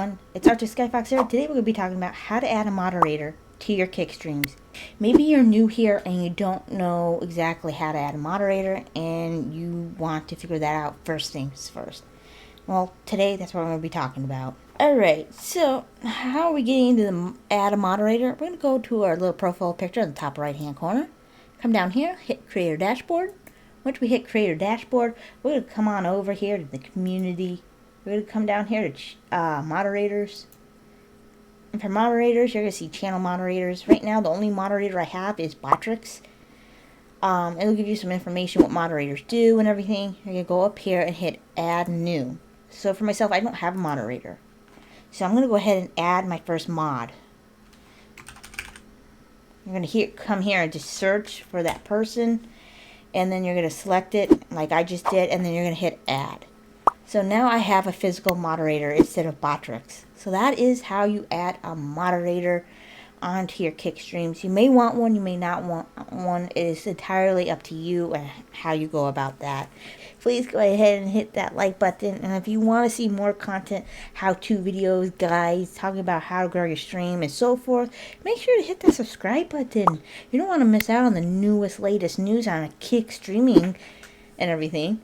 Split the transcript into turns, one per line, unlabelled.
everyone, it's Articskyfox here. Today we're going to be talking about how to add a moderator to your Kick streams. Maybe you're new here and you don't know exactly how to add a moderator and you want to figure that out first things first. Well, today that's what we're going to be talking about. Alright, so how are we getting into the add a moderator? We're going to go to our little profile picture in the top right hand corner. Come down here, hit Creator Dashboard. Once we hit Creator Dashboard, we're going to come on over here to the community. We're going to come down here to moderators. And for moderators, you're going to see channel moderators. Right now, the only moderator I have is Botrix. It'll give you some information what moderators do and everything. You're going to go up here and hit Add New. So for myself, I don't have a moderator. So I'm going to go ahead and add my first mod. You're going to come here and just search for that person. And then you're going to select it like I just did. And then you're going to hit Add. So now I have a physical moderator instead of Botrix. So that is how you add a moderator onto your Kick streams. You may want one, you may not want one. It is entirely up to you and how you go about that. Please go ahead and hit that like button. And if you want to see more content, how-to videos, guides, talking about how to grow your stream and so forth, make sure to hit that subscribe button. You don't want to miss out on the newest, latest news on Kick streaming and everything.